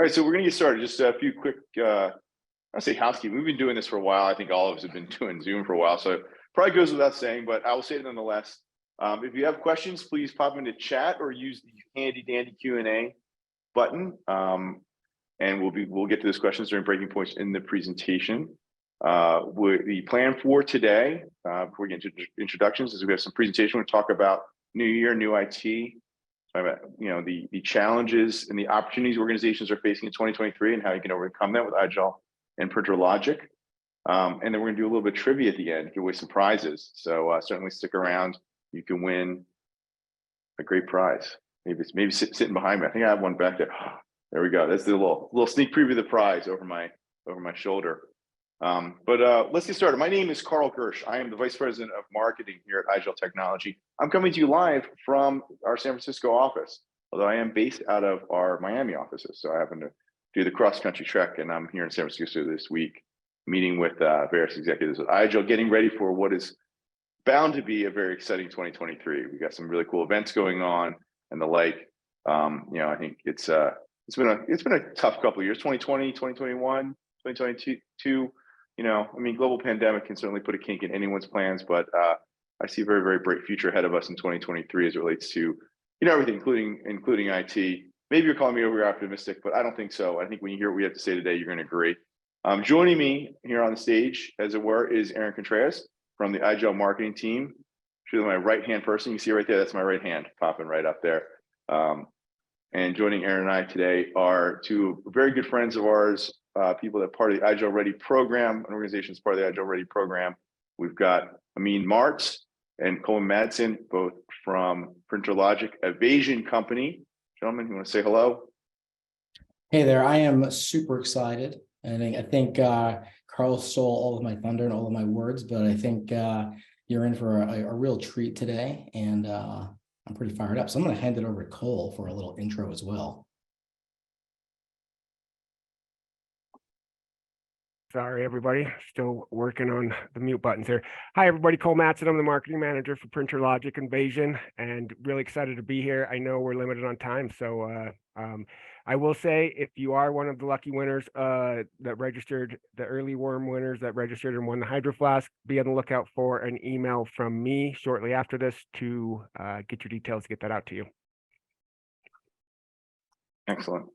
All right, so we're going to get started. Just a few quick, I'll say housekeeping. We've been doing this for a while. I think all of us have been doing Zoom for a while, so it probably goes without saying, but I will say it nonetheless. If you have questions, please pop them into chat or use the handy dandy Q&A button, and we'll get to those questions during breaking points in the presentation. The plan for today, before we get into introductions, is we have some presentation. We'll talk about new year, new IT. About, the challenges and the opportunities organizations are facing in 2023 and how you can overcome that with IGEL and Printer Logic. And then we're gonna do a little bit of trivia at the end, give away some prizes. So certainly stick around. You can win a great prize. Maybe sitting behind me. I think I have one back there. There we go. That's the little sneak preview of the prize over my shoulder. Let's get started. My name is Carl Gersh. I am the Vice President of Marketing here at IGEL Technology. I'm coming to you live from our San Francisco office, although I am based out of our Miami offices. So I happen to do the cross-country trek, and I'm here in San Francisco this week, meeting with various executives at IGEL, getting ready for what is bound to be a very exciting 2023. We've got some really cool events going on and the like. I think it's been a tough couple of years, 2020, 2021, 2022. Global pandemic can certainly put a kink in anyone's plans, but I see a very, very bright future ahead of us in 2023 as it relates to, everything, including IT. Maybe you're calling me over optimistic, but I don't think so. I think when you hear what we have to say today, you're going to agree. Joining me here on the stage, as it were, is Aaron Contreras from the IGEL marketing team. She's my right-hand person. You see right there, that's my right hand popping right up there. And joining Aaron and I today are two very good friends of ours, people that are part of the IGEL Ready program, an organization that's part of the IGEL Ready program. We've got Amin Martz and Coleman Madsen, both from Printer Logic, a Vasion company. Gentlemen, you want to say hello? Hey there, I am super excited. I think Carl stole all of my thunder and all of my words, but I think you're in for a real treat today, and I'm pretty fired up. So I'm going to hand it over to Cole for a little intro as well. Sorry, everybody. Still working on the mute buttons here. Hi, everybody. Cole Madsen. I'm the marketing manager for Printer Logic and Vasion, and really excited to be here. I know we're limited on time, so I will say if you are one of the lucky winners that registered, the early worm winners that registered and won the Hydro Flask, be on the lookout for an email from me shortly after this to get your details, get that out to you. Excellent.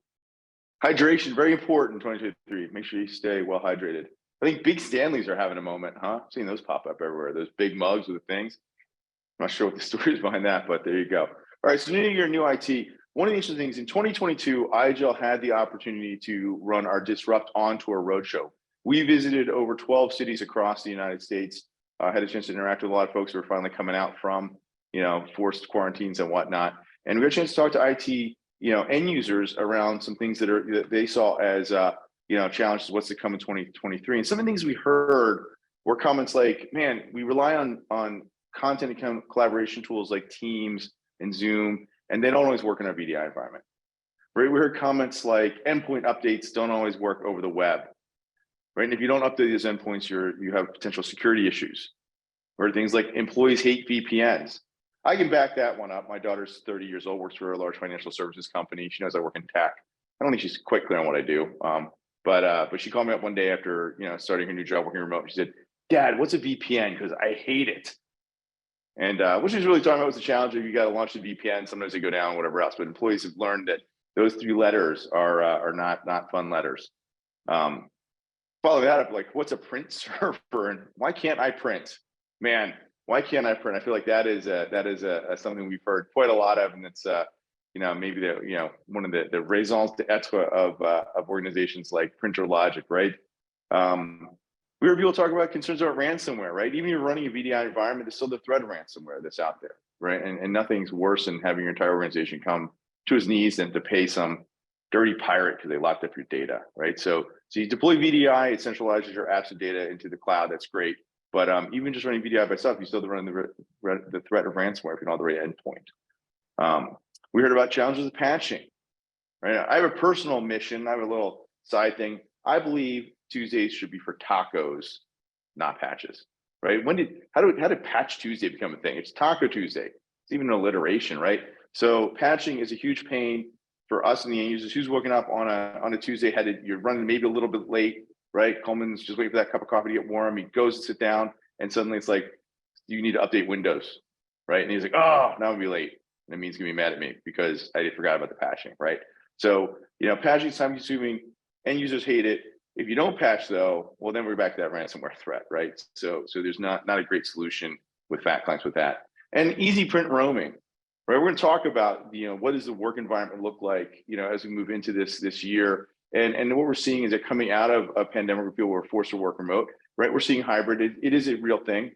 Hydration, very important in 2023. Make sure you stay well hydrated. I think Big Stanleys are having a moment, huh? I've seen those pop up everywhere. Those big mugs with the things. I'm not sure what the story is behind that, but there you go. All right, so new year, new IT. One of the interesting things, in 2022, IGEL had the opportunity to run our Disrupt On Tour roadshow. We visited over 12 cities across the United States, had a chance to interact with a lot of folks who are finally coming out from, forced quarantines and whatnot. And we got a chance to talk to IT end users around some things that they saw as challenges, what's to come in 2023. And some of the things we heard were comments like, man, we rely on content and collaboration tools like Teams and Zoom, and they don't always work in our VDI environment. Right? We heard comments like endpoint updates don't always work over the web. Right? And if you don't update these endpoints, you have potential security issues. Or things like employees hate VPNs. I can back that one up. My daughter's 30 years old, works for a large financial services company. She knows I work in tech. I don't think she's quite clear on what I do. But she called me up one day after starting her new job working remote. She said, "Dad, what's a VPN? Because I hate it." And what she's really talking about was the challenge of you got to launch the VPN. Sometimes they go down, whatever else. But employees have learned that those three letters are not fun letters. Follow that up, like, what's a print server and why can't I print? Man, why can't I print? I feel like that is something we've heard quite a lot of, and it's maybe one of the raisons d'etre of organizations like Printer Logic, right? We heard people talk about concerns about ransomware, right? Even if you're running a VDI environment, there's still the threat of ransomware that's out there, right? And nothing's worse than having your entire organization come to its knees than to pay some dirty pirate because they locked up your data, right? So you deploy VDI, it centralizes your apps and data into the cloud. That's great. But even just running VDI by itself, you still have to run the threat of ransomware if you don't have the right endpoint. We heard about challenges with patching, right? I have a personal mission. I have a little side thing. I believe Tuesdays should be for tacos, not patches, right? How did Patch Tuesday become a thing? It's Taco Tuesday. It's even an alliteration, right? So patching is a huge pain. for us and the end users, who's waking up on a Tuesday, you're running maybe a little bit late, right? Coleman's just waiting for that cup of coffee to get warm. He goes to sit down, and suddenly it's like, you need to update Windows, right? And he's like, oh, now I'm gonna be late. And it means he's gonna be mad at me because I forgot about the patching, right? So, patching is time consuming. End users hate it. If you don't patch though, well, then we're back to that ransomware threat, right? So there's not a great solution with fat clients with that. And easy print roaming, right? We're going to talk about, what does the work environment look like, as we move into this year. And what we're seeing is that coming out of a pandemic where people were forced to work remote, right? We're seeing hybrid. It is a real thing.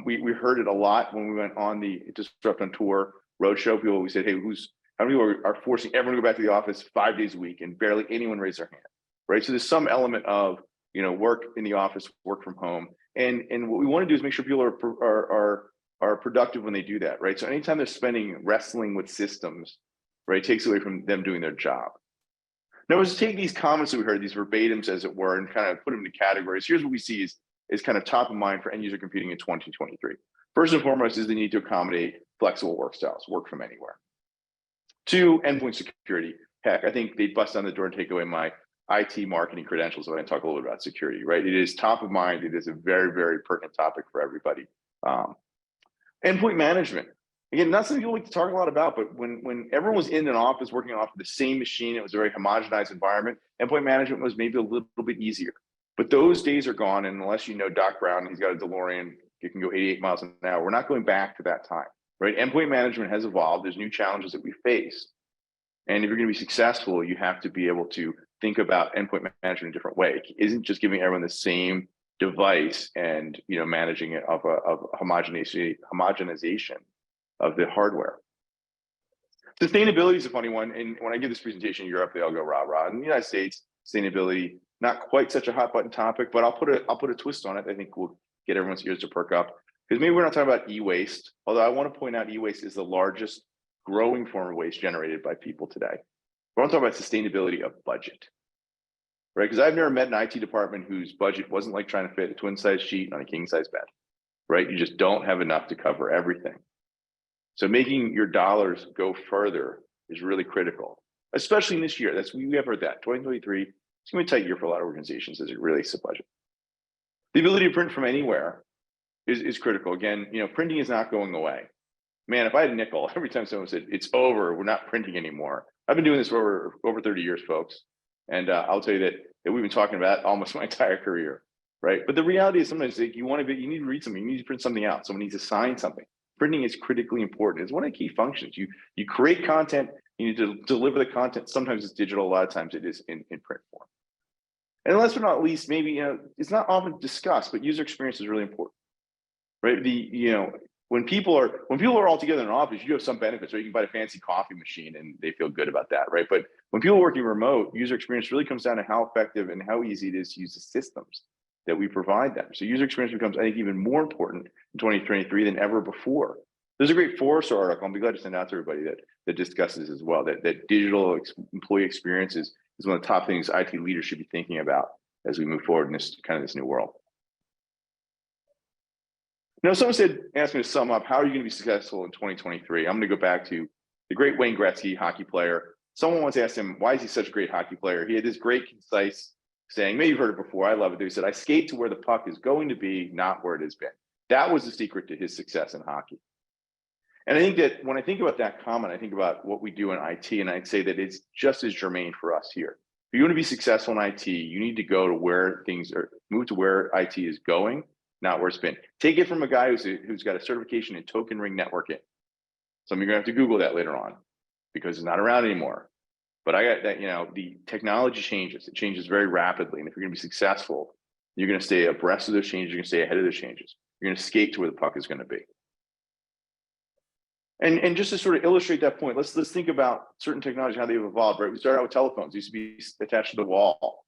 We heard it a lot when we went on the Disrupt on Tour roadshow. People, we said, hey, how many people are forcing everyone to go back to the office 5 days a week, and barely anyone raised their hand, right? So there's some element of, work in the office, work from home. And what we want to do is make sure people are productive when they do that, right? So anytime they're spending wrestling with systems, right, it takes away from them doing their job. Now, let's take these comments that we heard, these verbatims as it were, and kind of put them into categories. Here's what we see is kind of top of mind for end user computing in 2023. First and foremost is the need to accommodate flexible work styles, work from anywhere. 2, endpoint security. Heck, I think they'd bust down the door and take away my IT marketing credentials when I talk a little bit about security, right? It is top of mind. It is a very, very pertinent topic for everybody. Endpoint management. Again, not something people like to talk a lot about, but when everyone was in an office working off of the same machine, it was a very homogenized environment. Endpoint management was maybe a little bit easier. But those days are gone, and unless you know Doc Brown, he's got a DeLorean, you can go 88 miles an hour. We're not going back to that time, right? Endpoint management has evolved. There's new challenges that we face. And if you're going to be successful, you have to be able to think about endpoint management in a different way. It isn't just giving everyone the same device and managing it of homogenization of the hardware. Sustainability is a funny one. And when I give this presentation in Europe, they all go rah rah. In the United States, sustainability, not quite such a hot button topic, but I'll put a twist on it. I think will get everyone's ears to perk up. Because maybe we're not talking about e-waste, although I want to point out e-waste is the largest growing form of waste generated by people today. But I'm talking about sustainability of budget, right? Because I've never met an IT department whose budget wasn't like trying to fit a twin size sheet on a king size bed, right? You just don't have enough to cover everything. So making your dollars go further is really critical, especially in this year. We have heard that 2023, it's gonna be a tight year for a lot of organizations as it relates to budget. The ability to print from anywhere is critical. Again, printing is not going away. Man, if I had a nickel every time someone said it's over, we're not printing anymore. I've been doing this for over 30 years, folks. And I'll tell you that we've been talking about almost my entire career, right? But the reality is sometimes you need to read something, you need to print something out. Someone needs to sign something. Printing is critically important. It's one of the key functions. You create content, you need to deliver the content. Sometimes it's digital, a lot of times it is in print form. And last but not least, maybe it's not often discussed, but user experience is really important, right? When people are all together in an office, you have some benefits, right? You can buy a fancy coffee machine and they feel good about that, right? But when people are working remote, user experience really comes down to how effective and how easy it is to use the systems that we provide them. So user experience becomes, I think, even more important in 2023 than ever before. There's a great Forrester article, I'll be glad to send out to everybody that discusses as well, that digital employee experience is one of the top things IT leaders should be thinking about as we move forward in this new world. Now, someone asked me to sum up, how are you going to be successful in 2023? I'm going to go back to the great Wayne Gretzky, hockey player. Someone once asked him, why is he such a great hockey player? He had this great, concise saying, maybe you've heard it before, I love it. He said, I skate to where the puck is going to be, not where it has been. That was the secret to his success in hockey. And I think that when I think about that comment, I think about what we do in IT, and I'd say that it's just as germane for us here. If you want to be successful in IT, you need to go to where things are, move to where IT is going, not where it's been. Take it from a guy who's got a certification in token ring networking. Some of you are gonna have to Google that later on because it's not around anymore. But I got that, the technology changes. It changes very rapidly. And if you're gonna be successful, you're gonna stay abreast of those changes. You're gonna stay ahead of those changes. You're gonna skate to where the puck is gonna be. And just to sort of illustrate that point, let's think about certain technologies, how they've evolved, right? We started out with telephones. They used to be attached to the wall.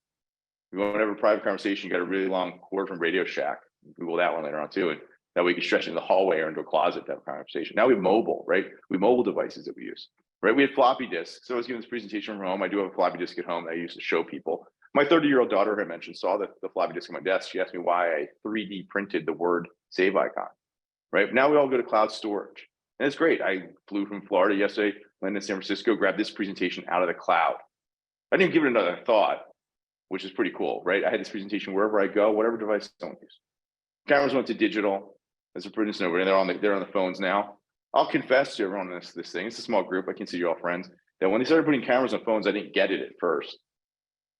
You want to have a private conversation, you got a really long cord from Radio Shack. Google that one later on too. And that way you can stretch into the hallway or into a closet to have a conversation. Now we have mobile, right? We have mobile devices that we use, right? We had floppy disks. So I was giving this presentation from home. I do have a floppy disk at home that I used to show people. My 30-year-old daughter, I mentioned, saw the floppy disk on my desk. She asked me why I 3D printed the word save icon, right? Now we all go to cloud storage. And it's great. I flew from Florida yesterday, landed in San Francisco, grabbed this presentation out of the cloud. I didn't give it another thought, which is pretty cool, right? I had this presentation wherever I go, whatever device I want to use. Cameras went to digital. As a producer, they're on the phones now. I'll confess to everyone in this thing. It's a small group. I consider you all friends. That when they started putting cameras on phones, I didn't get it at first.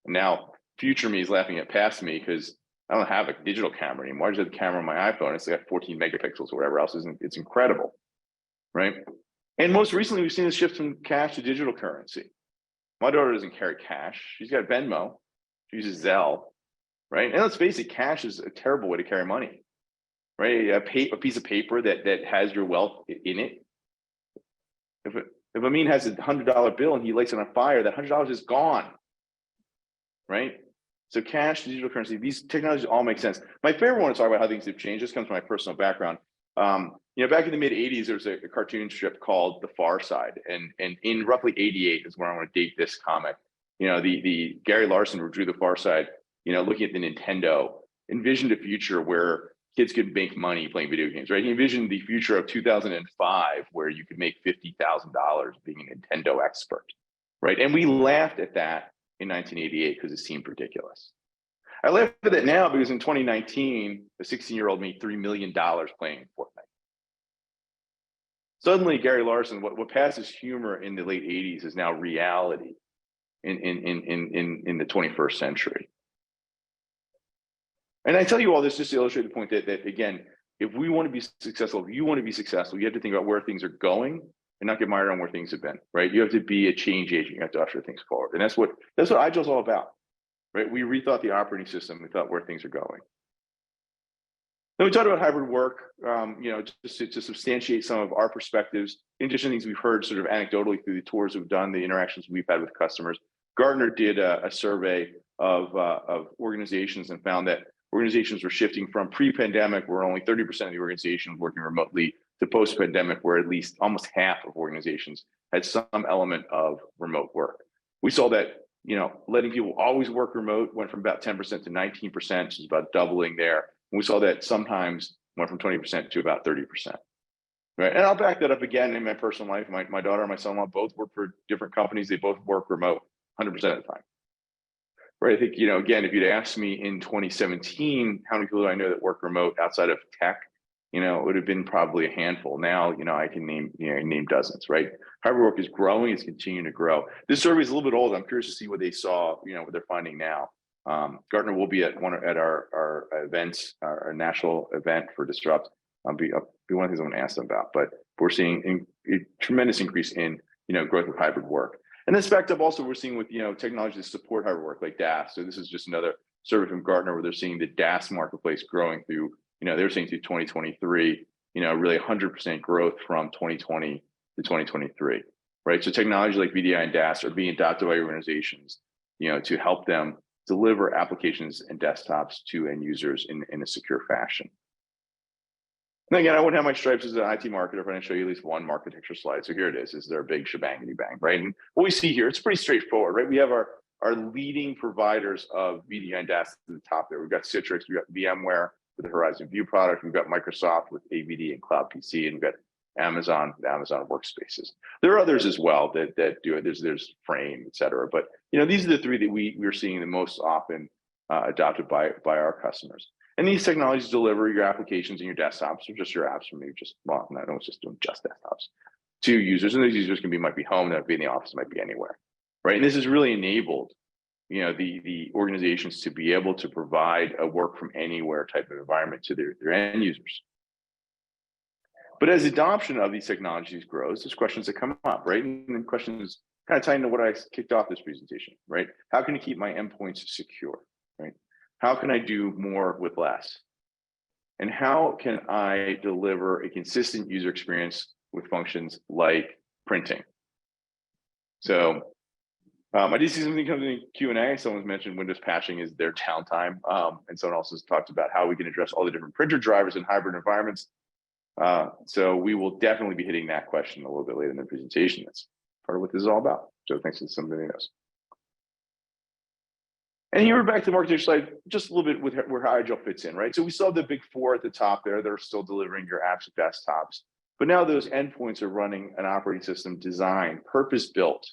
And now future me is laughing at past me because I don't have a digital camera anymore. I just have the camera on my iPhone. It's got 14 megapixels or whatever else. It's incredible, right? And most recently, we've seen a shift from cash to digital currency. My daughter doesn't carry cash. She's got Venmo. She uses Zelle, right? And let's face it, cash is a terrible way to carry money, right? A piece of paper that has your wealth in it. If Amin has $100 bill and he lights it on fire, that $100 is gone, right? So cash, digital currency, these technologies all make sense. My favorite one to talk about how things have changed, this comes from my personal background. Back in the mid 80s, there was a cartoon strip called The Far Side. And in roughly 88 is where I want to date this comic. The Gary Larson, who drew The Far Side, looking at the Nintendo, envisioned a future where kids could make money playing video games, right? He envisioned the future of 2005, where you could make $50,000 being a Nintendo expert, right? And we laughed at that in 1988 because it seemed ridiculous. I laugh at it now because in 2019, a 16-year-old made $3 million playing Fortnite. Suddenly, Gary Larson, what passes humor in the late 80s is now reality in the 21st century. And I tell you all this just to illustrate the point that again, if we want to be successful, if you want to be successful, you have to think about where things are going and not get mired on where things have been, right? You have to be a change agent. You have to usher things forward. And that's what IGEL is all about, right? We rethought the operating system. We thought where things are going. Then we talked about hybrid work, just to substantiate some of our perspectives. In addition to things we've heard sort of anecdotally through the tours we've done, the interactions we've had with customers. Gartner did a survey of organizations and found that organizations were shifting from pre-pandemic, where only 30% of the organizations working remotely, to post-pandemic, where at least almost half of organizations had some element of remote work. We saw that, letting people always work remote went from about 10% to 19%, which is about doubling there. And we saw that sometimes went from 20% to about 30%. Right. And I'll back that up again in my personal life. My daughter and my son-in-law both work for different companies. They both work remote 100% of the time. Right. I think, again, if you'd asked me in 2017, how many people do I know that work remote outside of tech, it would have been probably a handful. Now, I can name dozens, right? Hybrid work is growing, it's continuing to grow. This survey is a little bit old. I'm curious to see what they saw, what they're finding now. Gartner will be at our events, our national event for Disrupt. I'll be one of the things I'm going to ask them about, but we're seeing a tremendous increase in, growth of hybrid work. And this backed up also we're seeing with, technology to support hybrid work like DaaS. So this is just another survey from Gartner where they're seeing the DaaS marketplace growing through, they're saying through 2023, really 100% growth from 2020 to 2023, right? So technology like VDI and DaaS are being adopted by organizations, to help them deliver applications and desktops to end users in a secure fashion. And again, I wouldn't have my stripes as an IT marketer if I didn't show you at least one marketecture slide. So here it is. Is there a big shebangity bang, right? And what we see here, it's pretty straightforward, right? We have our leading providers of VDI and DaaS at the top there. We've got Citrix, we've got VMware with the Horizon View product, we've got Microsoft with AVD and Cloud PC, and we've got Amazon with Amazon Workspaces. There are others as well that do it. There's Frame, et cetera. But these are the three that we're seeing the most often adopted by our customers. And these technologies deliver your applications and your desktops, or just your apps, or maybe no one's just doing just desktops, to users. And those users might be home, they might be in the office, might be anywhere, right? And this has really enabled, the organizations to be able to provide a work from anywhere type of environment to their end users. But as adoption of these technologies grows, there's questions that come up, right? And the questions kind of tie into what I kicked off this presentation, right? How can I keep my endpoints secure, right? How can I do more with less? And how can I deliver a consistent user experience with functions like printing? So I did see something come in Q&A. Someone's mentioned Windows patching is their downtime. And someone else has talked about how we can address all the different printer drivers in hybrid environments. So we will definitely be hitting that question a little bit later in the presentation. That's part of what this is all about. So thanks to somebody else. And here we're back to the marketing slide, just a little bit with where IGEL fits in, right? So we saw the big four at the top there. They're still delivering your apps and desktops. But now those endpoints are running an operating system designed, purpose-built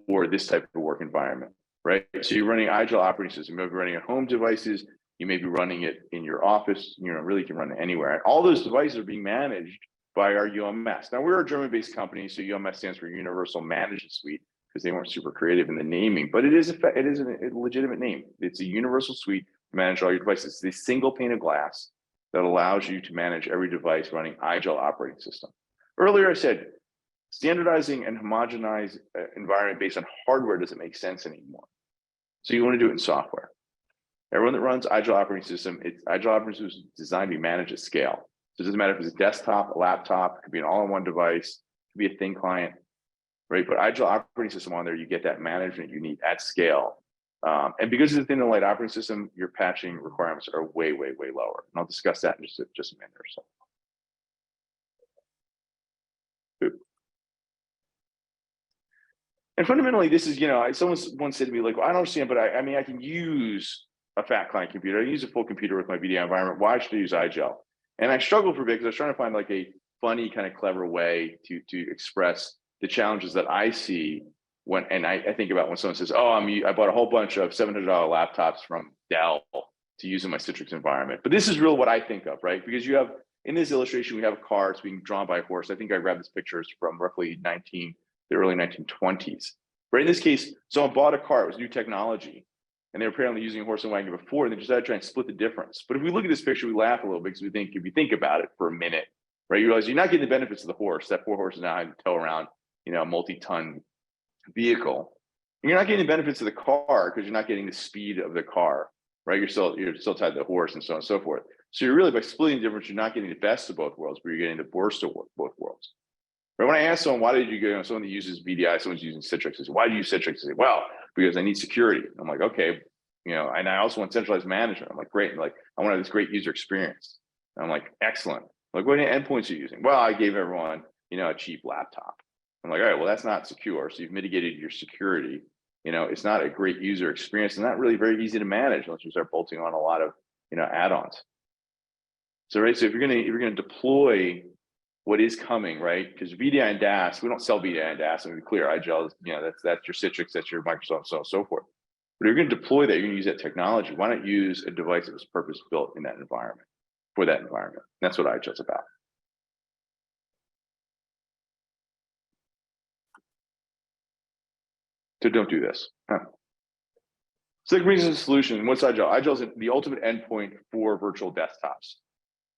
for this type of work environment, right? So you're running IGEL operating system, you may be running at home devices, you may be running it in your office, really can run it anywhere. And all those devices are being managed by our UMS. Now we're a German-based company, so UMS stands for Universal Management Suite, because they weren't super creative in the naming, but it is a legitimate name. It's a universal suite to manage all your devices. It's a single pane of glass that allows you to manage every device running IGEL operating system. Earlier I said, standardizing and homogenize environment based on hardware doesn't make sense anymore. So you want to do it in software. Everyone that runs IGEL operating system, IGEL operating system is designed to be managed at scale. So it doesn't matter if it's a desktop, a laptop, it could be an all-in-one device, it could be a thin client, right? But IGEL operating system on there, you get that management you need at scale. And because it's a thin and light operating system, your patching requirements are way, way, way lower. And I'll discuss that in just a minute or so. And fundamentally, this is, someone once said to me, like, well, I don't understand, but I mean, I can use a fat client computer. I use a full computer with my VDI environment. Why should I use IGEL? And I struggled for a bit because I was trying to find like a funny, kind of clever way to express the challenges that I see when, and I think about when someone says, oh, I bought a whole bunch of $700 laptops from Dell to use in my Citrix environment. But this is really what I think of, right? Because you have, in this illustration, we have a car, it's being drawn by a horse. I think I grabbed this picture, it's from roughly the early 1920s. Right, in this case, someone bought a car, it was new technology, and they were apparently using a horse and wagon before, and they decided to try and split the difference. But if we look at this picture, we laugh a little bit because we think, if you think about it for a minute, right, you realize you're not getting the benefits of the horse. That poor horse is now having to tow around, a multi-ton vehicle. And you're not getting the benefits of the car because you're not getting the speed of the car, right? You're still tied to the horse and so on and so forth. So you're really, by splitting the difference, you're not getting the best of both worlds, but you're getting the worst of both worlds. But when I ask someone, why did you go, someone that uses VDI, someone's using Citrix, I say, why do you use Citrix? I say, well, because I need security. I'm like, okay, and I also want centralized management. I'm like, great. Like, I want to have this great user experience. And I'm like, excellent. Like, what endpoints are you using? Well, I gave everyone, a cheap laptop. I'm like, all right, well, that's not secure. So you've mitigated your security. It's not a great user experience. It's not really very easy to manage unless you start bolting on a lot of, add-ons. So, right. So if you're going to deploy what is coming, right? Because VDI and DAS, we don't sell VDI and DAS, and to be clear, IGEL is, that's your Citrix, that's your Microsoft, so on and so forth. But if you're going to deploy that, you're going to use that technology. Why not use a device that was purpose-built in that environment, for that environment? And that's what IGEL is about. So don't do this. So the reason solution, what's IGEL? IGEL is the ultimate endpoint for virtual desktops,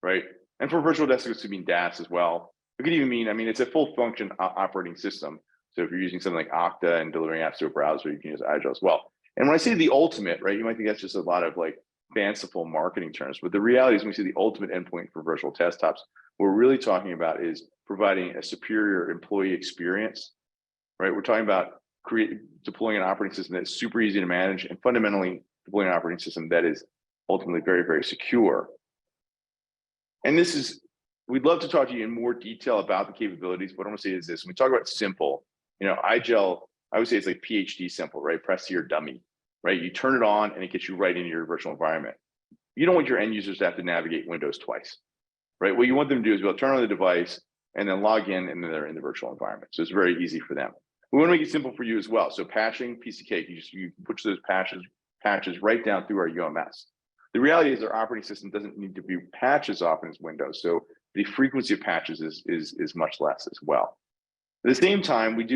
right? And for virtual desktops to mean DAS as well. It could even mean, it's a full function operating system. So if you're using something like Okta and delivering apps to a browser, you can use IGEL as well. And when I say the ultimate, right, you might think that's just a lot of like fanciful marketing terms, but the reality is when we say the ultimate endpoint for virtual desktops, what we're really talking about is providing a superior employee experience, right? We're talking about deploying an operating system that's super easy to manage, and fundamentally deploying an operating system that is ultimately very, very secure. And we'd love to talk to you in more detail about the capabilities, but what I want to say is this: when we talk about simple, IGEL, I would say it's like PhD simple, right? Press to your dummy, right? You turn it on and it gets you right into your virtual environment. You don't want your end users to have to navigate Windows twice, right? What you want them to do is be able to turn on the device and then log in, and then they're in the virtual environment. So it's very easy for them. We want to make it simple for you as well. So patching, piece of cake, you push those patches right down through our UMS. The reality is our operating system doesn't need to be patched as often as Windows. So the frequency of patches is much less as well. At the same time, it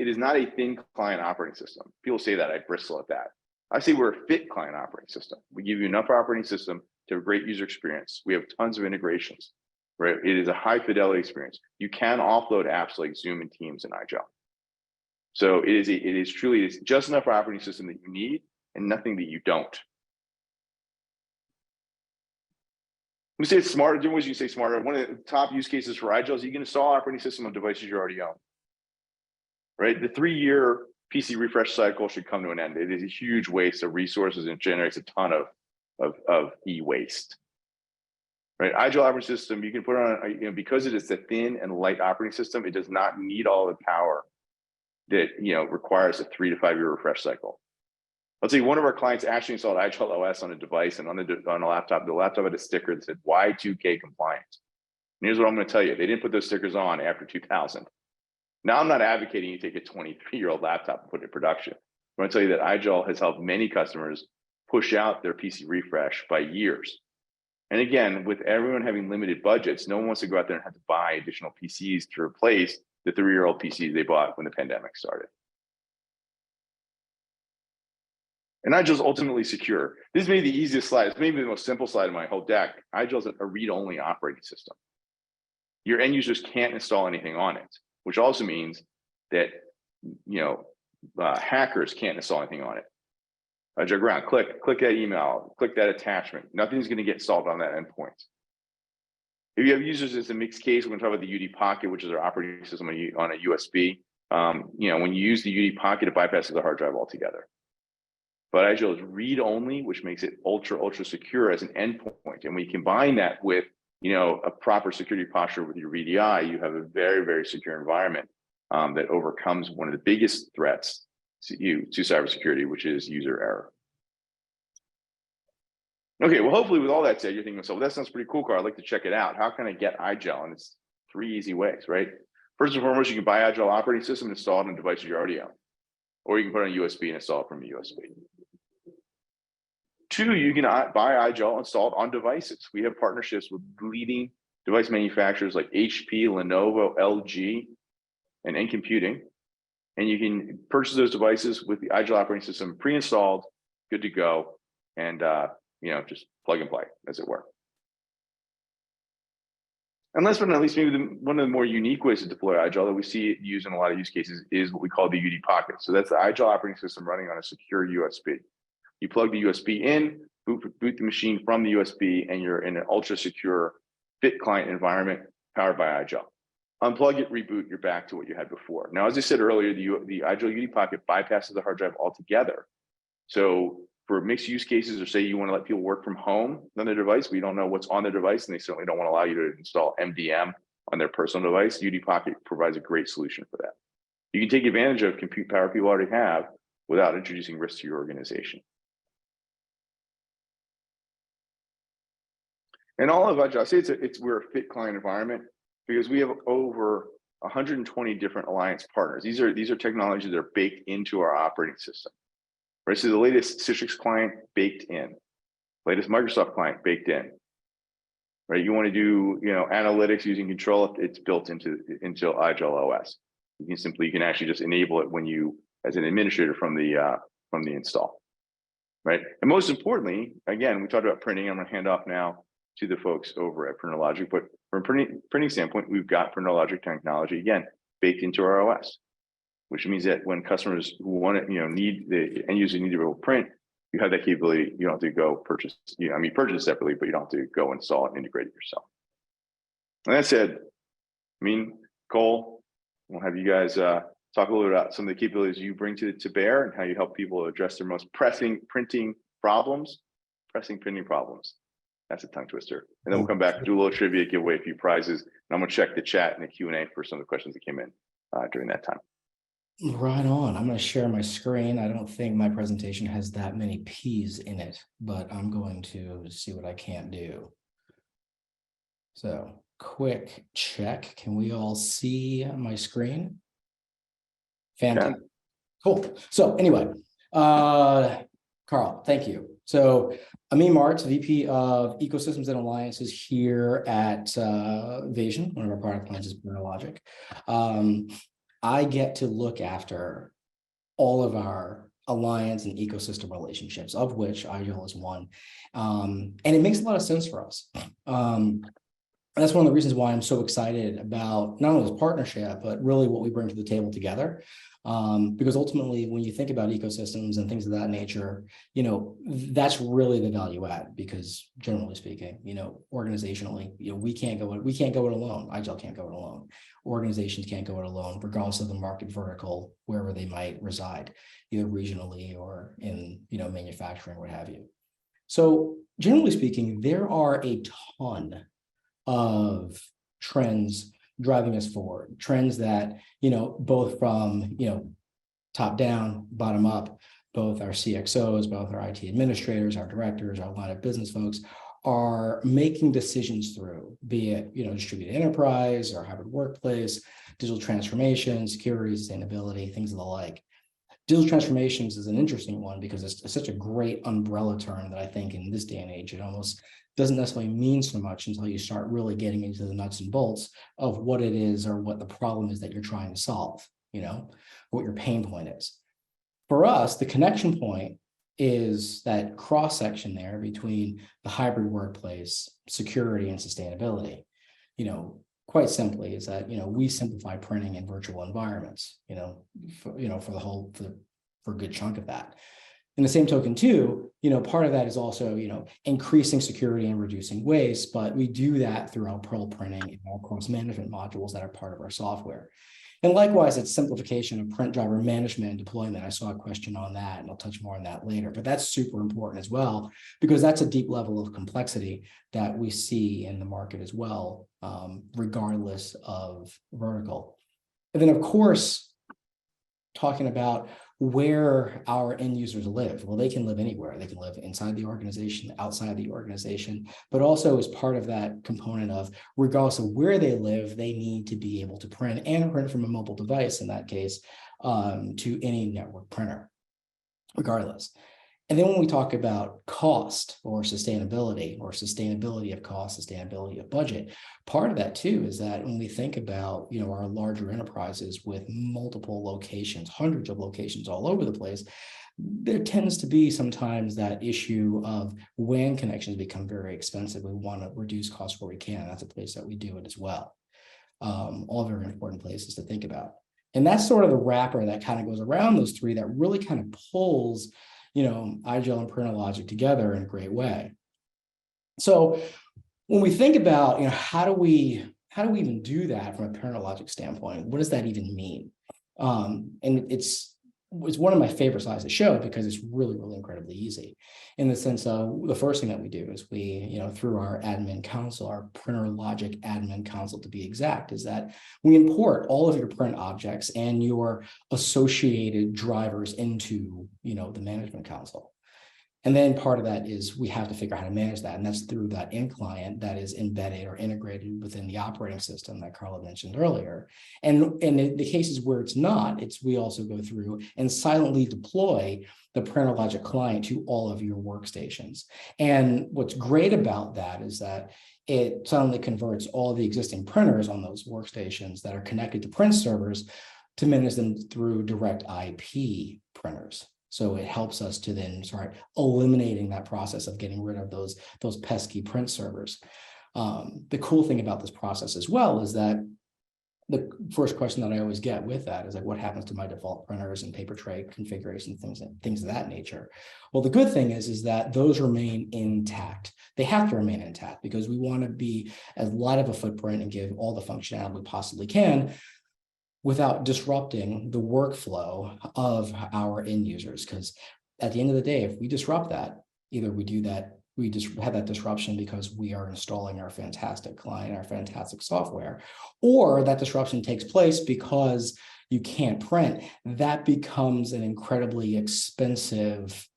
is not a thin client operating system. People say that, I bristle at that. I say we're a fit client operating system. We give you enough operating system to have a great user experience. We have tons of integrations, right? It is a high fidelity experience. You can offload apps like Zoom and Teams and IGEL. So it is truly just enough operating system that you need and nothing that you don't. We say it's smarter. Different ways you say smarter. One of the top use cases for IGEL is you can install operating system on devices you already own. Right? The 3-year PC refresh cycle should come to an end. It is a huge waste of resources and generates a ton of e-waste. Right? IGEL operating system, you can put on, because it is a thin and light operating system, it does not need all the power that requires a 3 to 5 year refresh cycle. Let's say one of our clients actually installed IGEL OS on a device, and on a laptop, the laptop had a sticker that said Y2K compliant. here's what I'm going to tell you. They didn't put those stickers on after 2000. Now, I'm not advocating you take a 23-year-old laptop and put it in production. I'm going to tell you that IGEL has helped many customers push out their PC refresh by years. And again, with everyone having limited budgets, no one wants to go out there and have to buy additional PCs to replace the 3-year-old PCs they bought when the pandemic started. And IGEL is ultimately secure. This is maybe the easiest slide. It's maybe the most simple slide in my whole deck. IGEL is a read-only operating system. Your end users can't install anything on it, which also means that hackers can't install anything on it. Jog around, click that email, click that attachment. Nothing's going to get installed on that endpoint. If you have users, it's a mixed case. We're going to talk about the UD Pocket, which is our operating system on a USB. When you use the UD Pocket, it bypasses the hard drive altogether. But IGEL is read-only, which makes it ultra secure as an endpoint. And when you combine that with a proper security posture with your VDI, you have a very secure environment that overcomes one of the biggest threats to cybersecurity, which is user error. Okay, well, hopefully with all that said, you're thinking, so that sounds pretty cool, Carl. I'd like to check it out. How can I get IGEL? And it's 3 easy ways, right? First and foremost, you can buy IGEL operating system and install it on devices you already own. Or you can put it on a USB and install it from a USB. 2, you can buy IGEL installed on devices. We have partnerships with leading device manufacturers like HP, Lenovo, LG, and N Computing. And you can purchase those devices with the IGEL operating system pre-installed, good to go, and just plug and play, as it were. And last but not least, maybe one of the more unique ways to deploy IGEL that we see it used in a lot of use cases is what we call the UD Pocket. So that's the IGEL operating system running on a secure USB. You plug the USB in, boot the machine from the USB, and you're in an ultra secure fit client environment powered by IGEL. Unplug it, reboot, you're back to what you had before. Now, as I said earlier, the IGEL UD Pocket bypasses the hard drive altogether. So for mixed use cases, or say you want to let people work from home on their device, we don't know what's on their device, and they certainly don't want to allow you to install MDM on their personal device, UD Pocket provides a great solution for that. You can take advantage of compute power people already have without introducing risk to your organization. And all of IGEL, I say we're a fit client environment because we have over 120 different alliance partners. These are technologies that are baked into our operating system. Right, so the latest Citrix client baked in, latest Microsoft client baked in. Right, you want to do analytics using control, it's built into IGEL OS. You can actually just enable it when you, as an administrator from the install. Right, and most importantly, again, we talked about printing. I'm going to hand off now to the folks over at PrinterLogic, but from a printing standpoint, we've got PrinterLogic technology again baked into our OS. Which means that when customers who want it, need the end user need to be able to print, you have that capability. You don't have to go purchase, purchase separately, but you don't have to go install and integrate it yourself. And that said, Cole, we'll have you guys talk a little bit about some of the capabilities you bring to bear and how you help people address their most pressing printing problems. That's a tongue twister. And then we'll come back, do a little trivia, give away a few prizes, and I'm gonna check the chat and the Q&A for some of the questions that came in during that time. Right on. I'm going to share my screen. I don't think my presentation has that many P's in it, but I'm going to see what I can't do. So quick check. Can we all see my screen? Fantastic. Yeah. Cool. So anyway, Carl, thank you. So Amin Martz, VP of Ecosystems and Alliances here at Vasion. One of our product lines is PrinterLogic. I get to look after all of our alliance and ecosystem relationships, of which IGEL is one. And it makes a lot of sense for us. That's one of the reasons why I'm so excited about not only this partnership, but really what we bring to the table together. Because ultimately, when you think about ecosystems and things of that nature, that's really the value add. Because generally speaking, organizationally, we can't go it alone. IGEL can't go it alone. Organizations can't go it alone, regardless of the market vertical, wherever they might reside, either regionally or in manufacturing, what have you. So generally speaking, there are a ton of trends driving us forward, trends that, both from, top down, bottom up, both our CXOs, both our IT administrators, our directors, our line of business folks are making decisions through, be it, distributed enterprise or hybrid workplace, digital transformation, security, sustainability, things of the like. Digital transformations is an interesting one because it's such a great umbrella term that I think in this day and age, it almost doesn't necessarily mean so much until you start really getting into the nuts and bolts of what it is or what the problem is that you're trying to solve, what your pain point is. For us, the connection point is that cross-section there between the hybrid workplace, security, and sustainability. Quite simply is that, we simplify printing in virtual environments, for a good chunk of that. In the same token too, part of that is also, increasing security and reducing waste, but we do that through our Pearl printing and our course management modules that are part of our software. And likewise, it's simplification of print driver management and deployment. I saw a question on that, and I'll touch more on that later, but that's super important as well, because that's a deep level of complexity that we see in the market as well, regardless of vertical. And then, of course, talking about where our end users live. Well, they can live anywhere. They can live inside the organization, outside the organization, but also as part of that component of, regardless of where they live, they need to be able to print and print from a mobile device, in that case, to any network printer, regardless. And then when we talk about cost or sustainability of cost, sustainability of budget, part of that too is that when we think about, our larger enterprises with multiple locations, hundreds of locations all over the place, there tends to be sometimes that issue of WAN connections become very expensive. We want to reduce costs where we can. That's a place that we do it as well. All very important places to think about. And that's sort of the wrapper that kind of goes around those three that really kind of pulls IGEL and PrinterLogic together in a great way. So when we think about, how do we even do that from a PrinterLogic standpoint? What does that even mean? And it's one of my favorite slides to show because it's really, really incredibly easy in the sense of the first thing that we do is we, through our admin console, our PrinterLogic admin console to be exact, is that we import all of your print objects and your associated drivers into, the management console. And then part of that is we have to figure out how to manage that. And that's through that end client that is embedded or integrated within the operating system that Carla mentioned earlier. And in the cases where it's not, we also go through and silently deploy the PrinterLogic client to all of your workstations. And what's great about that is that it suddenly converts all the existing printers on those workstations that are connected to print servers to manage them through direct IP printers. So it helps us to then start eliminating that process of getting rid of those pesky print servers. The cool thing about this process as well is that the first question that I always get with that is like, what happens to my default printers and paper tray configuration, things of that nature? Well, the good thing is that those remain intact. They have to remain intact because we want to be as light of a footprint and give all the functionality we possibly can without disrupting the workflow of our end users. Because at the end of the day, if we disrupt that, either we just have that disruption because we are installing our fantastic client, our fantastic software, or that disruption takes place because you can't print. That becomes an incredibly expensive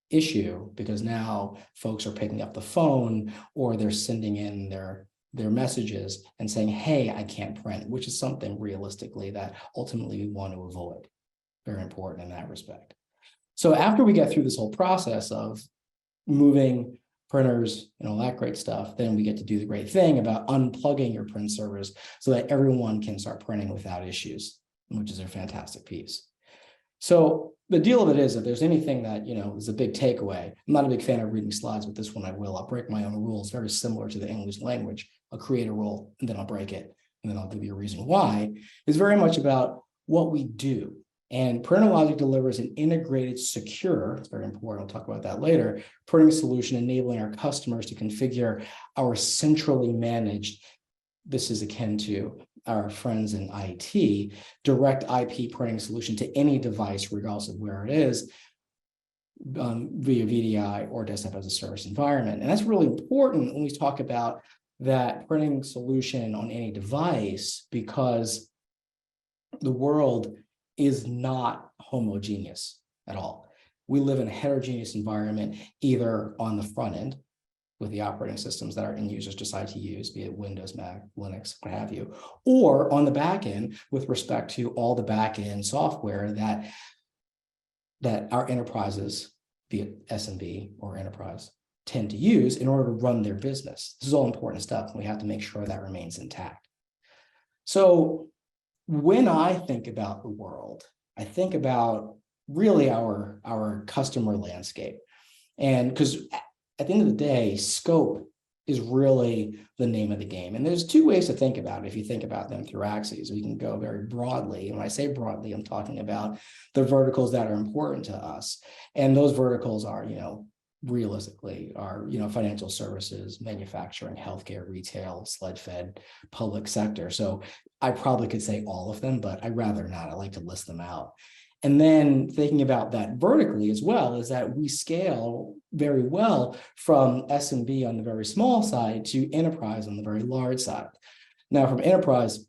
issue because now folks are picking up the phone or they're sending in their messages and saying, hey, I can't print, which is something realistically that ultimately we want to avoid. Very important in that respect. So after we get through this whole process of moving printers and all that great stuff, then we get to do the great thing about unplugging your print servers so that everyone can start printing without issues, which is a fantastic piece. So the deal of it is, if there's anything that, is a big takeaway, I'm not a big fan of reading slides, but this one I will. I'll break my own rules, very similar to the English language. I'll create a rule and then I'll break it. And then I'll give you a reason why. It's very much about what we do. And PrinterLogic delivers an integrated, secure, it's very important, we'll talk about that later, printing solution enabling our customers to configure our centrally managed, this is akin to our friends in IT, direct IP printing solution to any device, regardless of where it is, via VDI or desktop as a service environment. And that's really important when we talk about that printing solution on any device, because the world is not homogeneous at all. We live in a heterogeneous environment, either on the front end, with the operating systems that our end users decide to use, be it Windows, Mac, Linux, what have you, or on the back end with respect to all the back end software that our enterprises, be it SMB or enterprise, tend to use in order to run their business. This is all important stuff, and we have to make sure that remains intact. So when I think about the world, I think about really our customer landscape. And because at the end of the day, scope is really the name of the game. And there's two ways to think about it. If you think about them through axes, we can go very broadly. And when I say broadly, I'm talking about the verticals that are important to us. And those verticals are, realistically are, financial services, manufacturing, healthcare, retail, SLED-Fed, public sector. So I probably could say all of them, but I'd rather not. I like to list them out. And then thinking about that vertically as well is that we scale very well from SMB on the very small side to enterprise on the very large side. Now, from enterprise,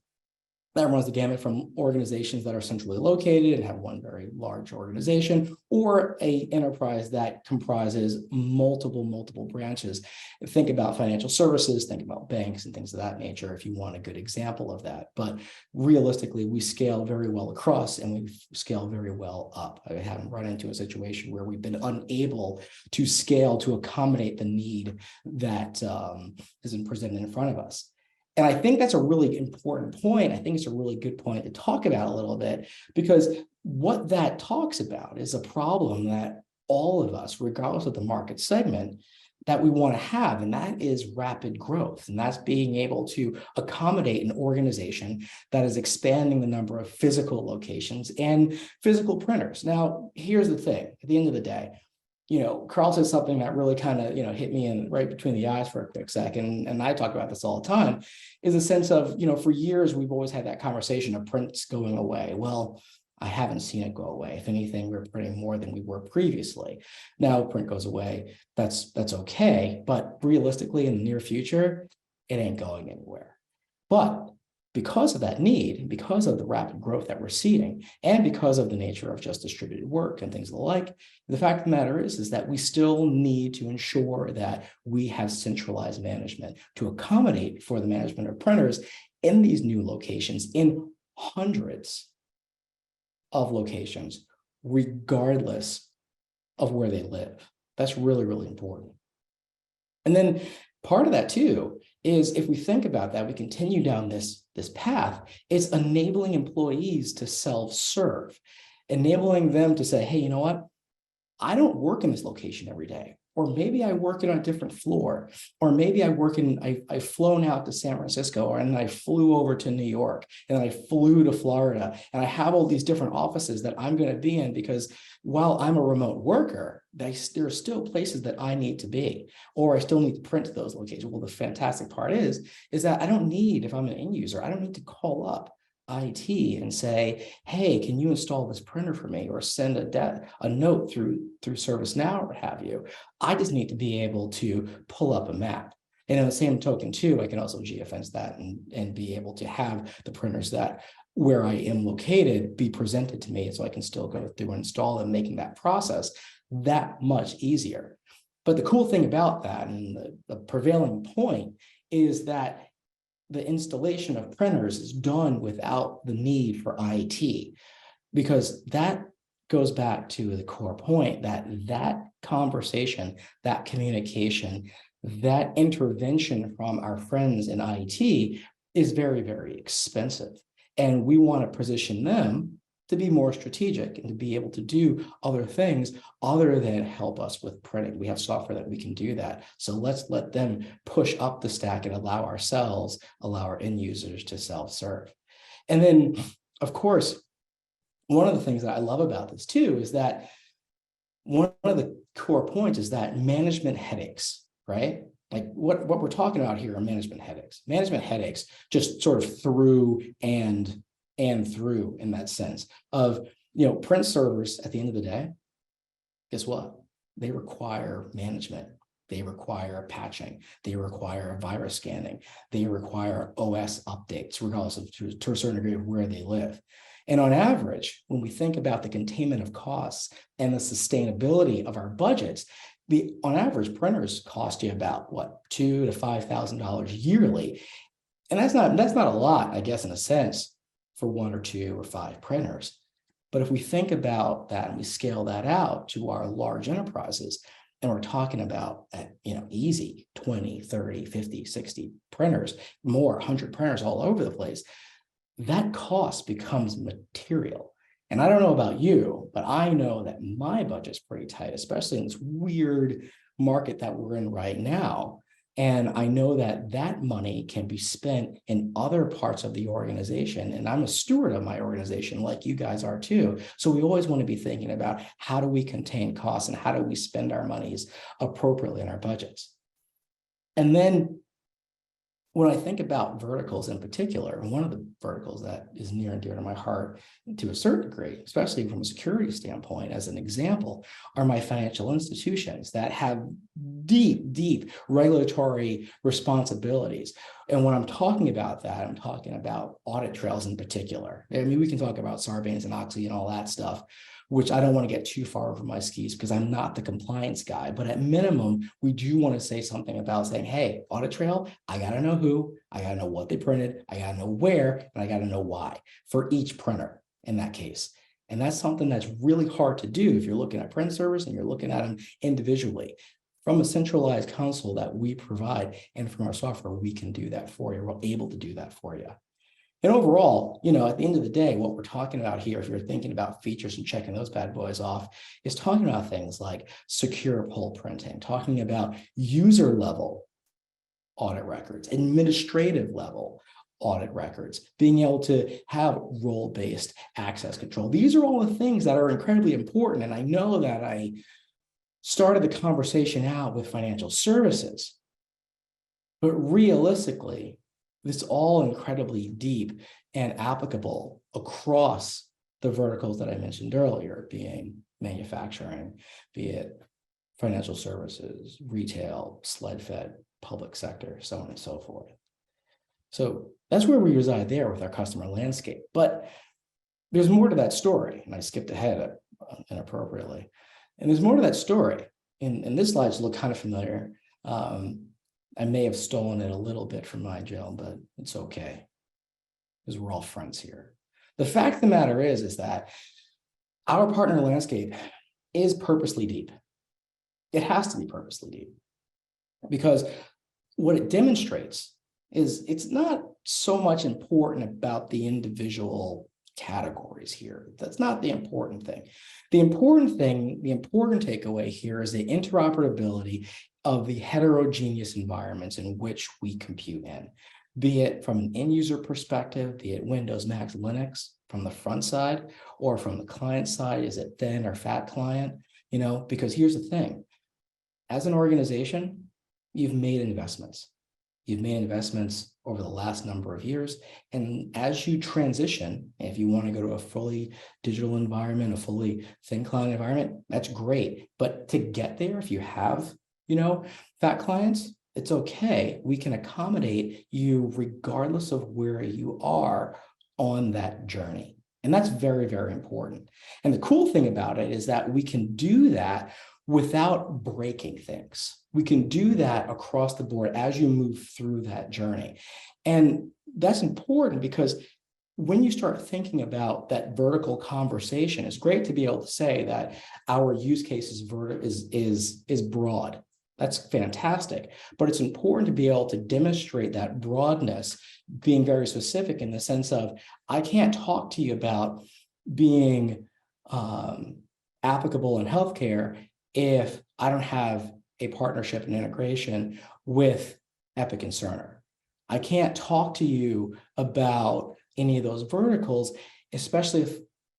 that runs the gamut from organizations that are centrally located and have one very large organization, or a enterprise that comprises multiple branches. Think about financial services, think about banks and things of that nature if you want a good example of that. But realistically, we scale very well across and we scale very well up. I haven't run into a situation where we've been unable to scale to accommodate the need that has been presented in front of us. And I think that's a really important point. I think it's a really good point to talk about a little bit, because what that talks about is a problem that all of us, regardless of the market segment, that we want to have, and that is rapid growth. And that's being able to accommodate an organization that is expanding the number of physical locations and physical printers. Now, here's the thing, at the end of the day, Carl said something that really kind of, hit me in right between the eyes for a quick second. And I talk about this all the time, is a sense of, for years, we've always had that conversation of prints going away. Well, I haven't seen it go away. If anything, we're printing more than we were previously. Now print goes away. That's okay. But realistically, in the near future, it ain't going anywhere. But because of that need, because of the rapid growth that we're seeing, and because of the nature of just distributed work and things of the like, the fact of the matter is that we still need to ensure that we have centralized management to accommodate for the management of printers in these new locations, in hundreds of locations, regardless of where they live. That's really, really important. And then part of that too is, if we think about that, we continue down this path, it's enabling employees to self-serve, enabling them to say, hey, you know what? I don't work in this location every day. Or maybe I work in a different floor, or maybe I've flown out to San Francisco, and I flew over to New York, and I flew to Florida, and I have all these different offices that I'm going to be in, because while I'm a remote worker, there are still places that I need to be, or I still need to print to those locations. Well, the fantastic part is that I don't need, if I'm an end user, I don't need to call up IT and say, hey, can you install this printer for me, or send a note through ServiceNow or what have you. I just need to be able to pull up a map. And on the same token too, I can also geofence that and be able to have the printers that where I am located be presented to me, so I can still go through and install them, making that process that much easier. But the cool thing about that, and the prevailing point, is that the installation of printers is done without the need for IT, because that goes back to the core point that conversation, that communication, that intervention from our friends in IT is very, very expensive. And we want to position them to be more strategic and to be able to do other things other than help us with printing. We have software that we can do that. So let's let them push up the stack and allow our end users to self-serve. And then, of course, one of the things that I love about this too is that one of the core points is that management headaches, right? Like what we're talking about here are management headaches. Management headaches just sort of through and through, in that sense of, print servers at the end of the day, guess what? They require management. They require patching. They require virus scanning. They require OS updates, regardless of to a certain degree of where they live. And on average, when we think about the containment of costs and the sustainability of our budgets, on average, printers cost you about what, $2,000 to $5,000 yearly. And that's not a lot, I guess, in a sense, for 1 or 2 or 5 printers. But if we think about that and we scale that out to our large enterprises, and we're talking about, easy 20, 30, 50, 60 printers, more 100 printers all over the place, that cost becomes material. And I don't know about you, but I know that my budget's pretty tight, especially in this weird market that we're in right now. And I know that that money can be spent in other parts of the organization. And I'm a steward of my organization like you guys are too. So we always want to be thinking about how do we contain costs and how do we spend our monies appropriately in our budgets. And then when I think about verticals in particular, one of the verticals that is near and dear to my heart to a certain degree, especially from a security standpoint, as an example, are my financial institutions that have deep regulatory responsibilities. And when I'm talking about that, I'm talking about audit trails in particular. I mean, we can talk about Sarbanes-Oxley and all that stuff, which I don't want to get too far over my skis because I'm not the compliance guy. But at minimum, we do want to say something about saying, hey, audit trail, I got to know who, I got to know what they printed, I got to know where, and I got to know why for each printer in that case. And that's something that's really hard to do if you're looking at print service and you're looking at them individually. From a centralized console that we provide and from our software, we can do that for you. We're able to do that for you. And overall, at the end of the day, what we're talking about here, if you're thinking about features and checking those bad boys off, is talking about things like secure pull printing, talking about user level audit records, administrative level audit records, being able to have role-based access control. These are all the things that are incredibly important. And I know that I started the conversation out with financial services, but realistically, it's all incredibly deep and applicable across the verticals that I mentioned earlier, being manufacturing, be it financial services, retail, SLED-fed, public sector, so on and so forth. So that's where we reside there with our customer landscape. But there's more to that story, and I skipped ahead inappropriately. And there's more to that story. And this slides look kind of familiar. I may have stolen it a little bit from IGEL, but it's okay because we're all friends here. The fact of the matter is that our partner landscape is purposely deep. It has to be purposely deep because what it demonstrates is it's not so much important about the individual categories here. That's not the important thing. The important takeaway here is the interoperability of the heterogeneous environments in which we compute in, be it from an end user perspective, be it Windows, Mac, Linux, from the front side, or from the client side, is it thin or fat client? Because here's the thing, as an organization, you've made investments. You've made investments over the last number of years. And as you transition, if you want to go to a fully digital environment, a fully thin client environment, that's great. But to get there, if you have, fat clients, it's okay. We can accommodate you regardless of where you are on that journey. And that's very, very important. And the cool thing about it is that we can do that without breaking things. We can do that across the board as you move through that journey. And that's important because when you start thinking about that vertical conversation, it's great to be able to say that our use case is broad. That's fantastic. But it's important to be able to demonstrate that broadness, being very specific in the sense of, I can't talk to you about being applicable in healthcare if I don't have a partnership and integration with Epic and Cerner. I can't talk to you about any of those verticals, especially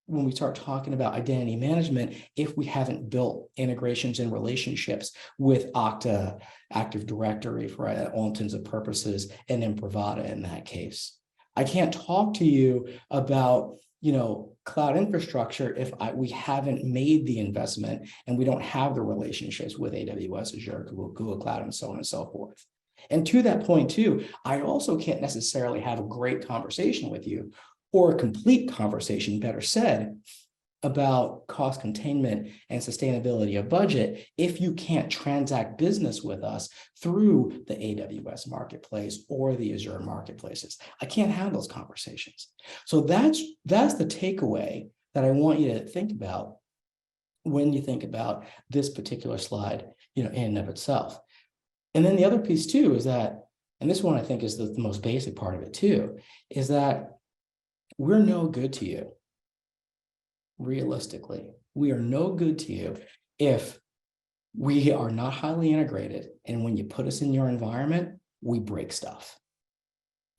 when we start talking about identity management, if we haven't built integrations and relationships with Okta, Active Directory for all intents and purposes, and Imprivata in that case. I can't talk to you about cloud infrastructure if we haven't made the investment and we don't have the relationships with AWS, Azure, Google Cloud, and so on and so forth. And to that point too, I also can't necessarily have a great conversation with you, or a complete conversation, better said, about cost containment and sustainability of budget if you can't transact business with us through the AWS marketplace or the Azure marketplaces. I can't have those conversations. So that's the takeaway that I want you to think about when you think about this particular slide, in and of itself. And then the other piece too is that, and this one I think is the most basic part of it too, is that we're no good to you. Realistically, we are no good to you if we are not highly integrated. And when you put us in your environment, we break stuff.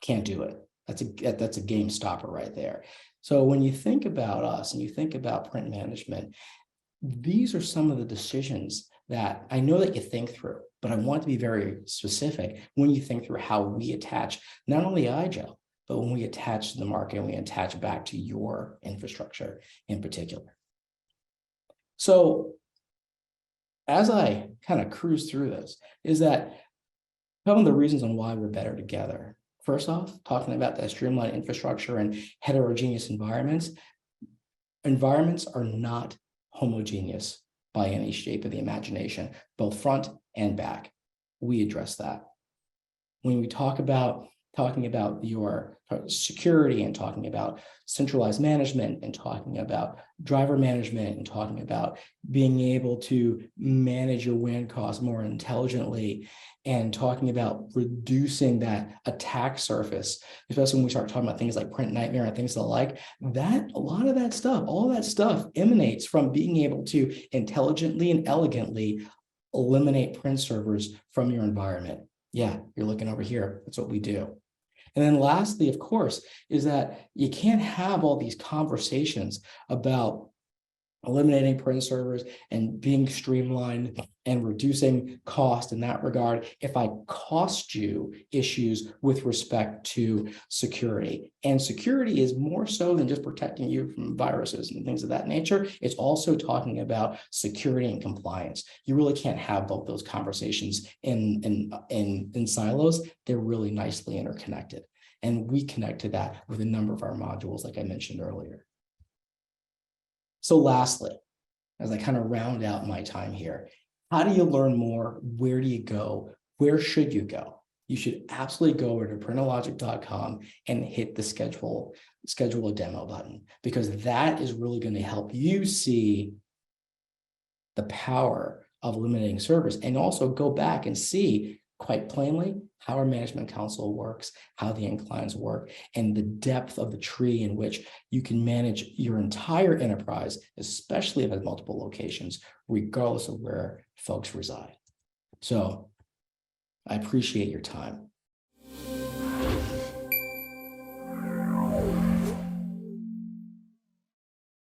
Can't do it. That's a game stopper right there. So when you think about us and you think about print management, these are some of the decisions that I know that you think through, but I want to be very specific when you think through how we attach not only IGEL, but when we attach to the market and we attach back to your infrastructure in particular. So as I kind of cruise through this, is that some of the reasons on why we're better together. First off, talking about that streamlined infrastructure and heterogeneous environments. Environments are not homogeneous by any shape of the imagination, both front and back. We address that. When we talking about your security and talking about centralized management and talking about driver management and talking about being able to manage your WAN costs more intelligently and talking about reducing that attack surface, especially when we start talking about things like print nightmare and things like that, a lot of that stuff, all that stuff emanates from being able to intelligently and elegantly eliminate print servers from your environment. Yeah, you're looking over here. That's what we do. And then lastly, of course, is that you can't have all these conversations about eliminating print servers and being streamlined and reducing cost in that regard if I cost you issues with respect to security. And security is more so than just protecting you from viruses and things of that nature. It's also talking about security and compliance. You really can't have both those conversations in silos. They're really nicely interconnected. And we connect to that with a number of our modules, like I mentioned earlier. So lastly, as I kind of round out my time here, how do you learn more? Where do you go? Where should you go? You should absolutely go over to printalogic.com and hit the schedule a demo button, because that is really going to help you see the power of eliminating servers and also go back and see quite plainly how our management console works, how the inclines work, and the depth of the tree in which you can manage your entire enterprise, especially if it has multiple locations, regardless of where folks reside. So I appreciate your time.